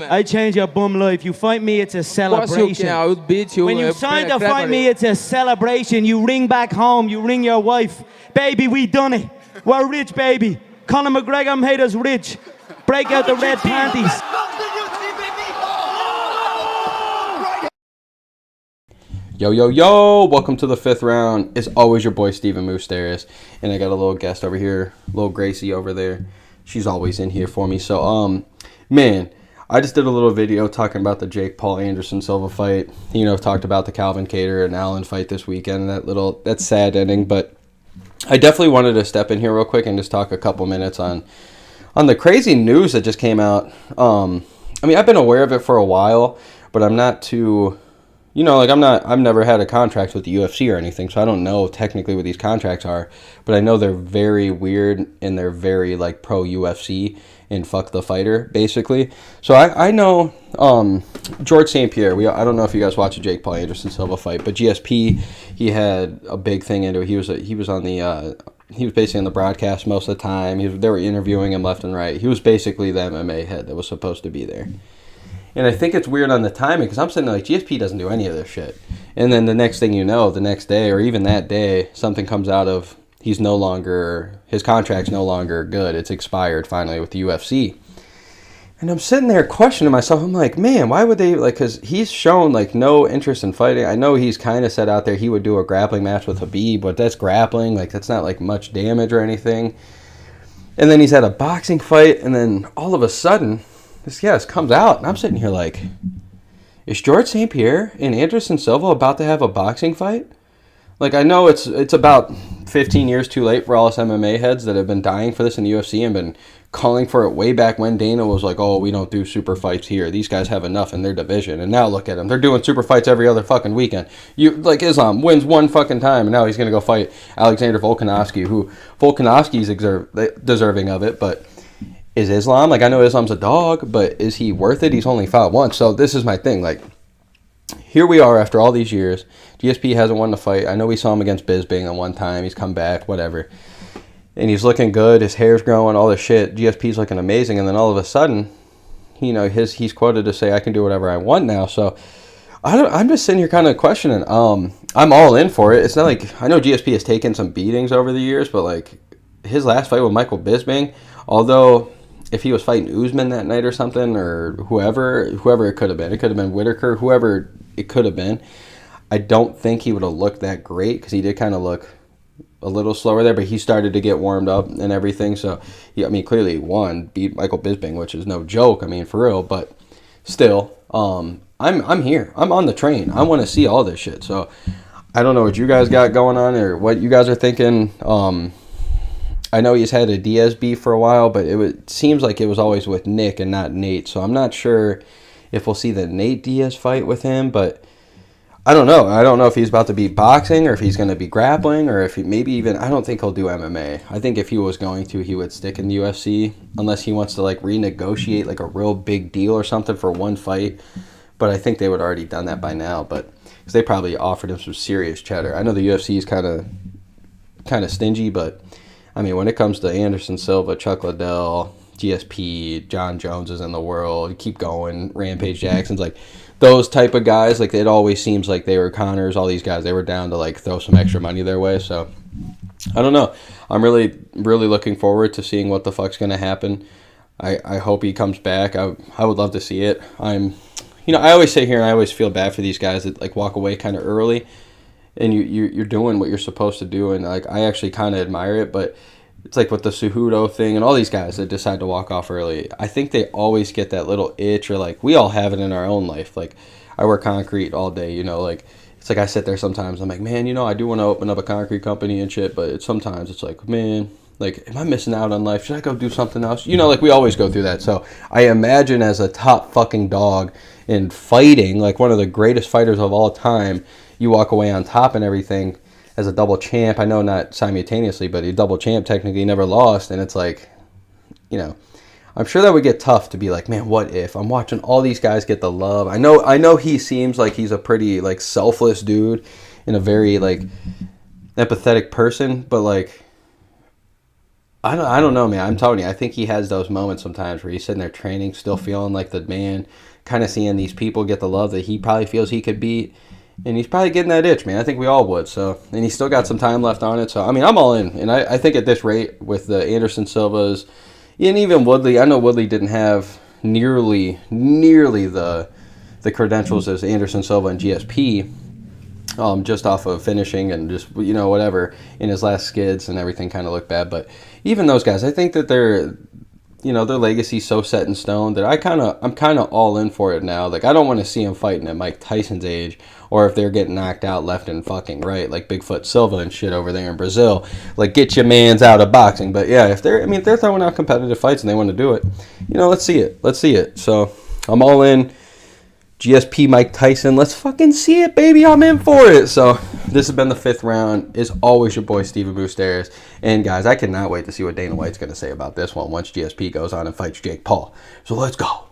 I change your bum life. You fight me, it's a celebration. I'll beat you. When you sign to fight me, it's a celebration. You ring back home, you ring your wife. Baby, we done it. We're rich, baby. Conor McGregor made us rich. Break out the red panties. Yo, yo, yo! Welcome to the 5th round. It's always your boy, Stephen Moustaris. And I got a little guest over here, little Gracie over there. She's always in here for me. So, man, I just did a little video talking about the Jake Paul Anderson Silva fight. You know, talked about the Calvin Kattar and Allen fight this weekend. That sad ending. But I definitely wanted to step in here real quick and just talk a couple minutes on the crazy news that just came out. I mean, I've been aware of it for a while, but I'm not too... You know, like I've never had a contract with the UFC or anything, so I don't know technically what these contracts are, but I know they're very weird and they're very like pro UFC and fuck the fighter, basically. So I know Georges St-Pierre, I don't know if you guys watched the Jake Paul Anderson Silva fight, but GSP, he had a big thing into it. He was basically on the broadcast most of the time. They were interviewing him left and right. He was basically the MMA head that was supposed to be there. And I think it's weird on the timing because I'm sitting there like, GSP doesn't do any of this shit. And then the next thing you know, the next day or even that day, something comes out of his contract's no longer good. It's expired finally with the UFC. And I'm sitting there questioning myself. I'm like, man, why would they, like, because he's shown like no interest in fighting. I know he's kind of said out there he would do a grappling match with Khabib, but that's grappling. Like, that's not like much damage or anything. And then he's had a boxing fight, and then all of a sudden... This comes out, and I'm sitting here like, is Georges St-Pierre and Anderson Silva about to have a boxing fight? Like, I know it's about 15 years too late for all us MMA heads that have been dying for this in the UFC and been calling for it way back when Dana was like, oh, we don't do super fights here. These guys have enough in their division. And now look at them. They're doing super fights every other fucking weekend. Islam wins one fucking time, and now he's going to go fight Alexander Volkanovski, who Volkanovski's deserving of it, but... Is Islam, like, I know Islam's a dog, but is he worth it? He's only fought once. So this is my thing. Like, here we are after all these years. GSP hasn't won the fight. I know we saw him against Bisping at one time. He's come back, whatever. And he's looking good. His hair's growing, all this shit. GSP's looking amazing. And then all of a sudden, you know, he's quoted to say, I can do whatever I want now. So I'm just sitting here kind of questioning. I'm all in for it. It's not like, I know GSP has taken some beatings over the years, but, like, his last fight with Michael Bisping, although... If he was fighting Usman that night or something, or whoever it could have been Whitaker, whoever it could have been, I don't think he would have looked that great because he did kind of look a little slower there, but he started to get warmed up and everything. So, clearly he won, beat Michael Bisping, which is no joke, for real, but still, I'm here. I'm on the train. I want to see all this shit. So, I don't know what you guys got going on or what you guys are thinking. I know he's had a Diaz beef for a while, but it seems like it was always with Nick and not Nate. So I'm not sure if we'll see the Nate Diaz fight with him, but I don't know. I don't know if he's about to be boxing or if he's going to be grappling or if he maybe even, I don't think he'll do MMA. I think if he was going to, he would stick in the UFC unless he wants to like renegotiate like a real big deal or something for one fight. But I think they would have already done that by now, but because they probably offered him some serious cheddar. I know the UFC is kind of stingy, but when it comes to Anderson Silva, Chuck Liddell, GSP, John Joneses in the world, keep going, Rampage Jackson's, like, those type of guys, like, it always seems like they were Connors, all these guys, they were down to, like, throw some extra money their way, so, I don't know. I'm really, really looking forward to seeing what the fuck's going to happen. I hope he comes back. I would love to see it. I always sit here and I always feel bad for these guys that, like, walk away kind of early. And you're doing what you're supposed to do, and like I actually kind of admire it, but it's like with the Cejudo thing and all these guys that decide to walk off early. I think they always get that little itch, or like we all have it in our own life. Like I work concrete all day, like it's like I sit there sometimes. I'm like, man, I do want to open up a concrete company and shit, but sometimes it's like, man, like am I missing out on life? Should I go do something else? Like we always go through that. So I imagine as a top fucking dog in fighting, like one of the greatest fighters of all time. You walk away on top and everything as a double champ. I know not simultaneously, but a double champ technically never lost. And it's like, I'm sure that would get tough to be like, man, what if? I'm watching all these guys get the love. I know he seems like he's a pretty like selfless dude and a very like empathetic person, but like I don't know, man. I'm telling you, I think he has those moments sometimes where he's sitting there training, still feeling like the man, kind of seeing these people get the love that he probably feels he could beat. And he's probably getting that itch, man. I think we all would. So, and he's still got some time left on it. So, I mean, I'm all in. And I think at this rate, with the Anderson Silvas, and even Woodley, I know Woodley didn't have nearly the credentials as Anderson Silva and GSP, just off of finishing and just, whatever, in his last skids and everything kind of looked bad. But even those guys, I think that their legacy's so set in stone that I'm kind of all in for it now. Like, I don't want to see him fighting at Mike Tyson's age, or if they're getting knocked out left and fucking right, like Bigfoot Silva and shit over there in Brazil. Like, get your mans out of boxing. But yeah, if they're throwing out competitive fights and they want to do it, let's see it. So I'm all in. GSP Mike Tyson, let's fucking see it, baby. I'm in for it. So this has been the 5th round. As always, your boy Stephen Moustaris. And guys, I cannot wait to see what Dana White's going to say about this one once GSP goes on and fights Jake Paul. So let's go.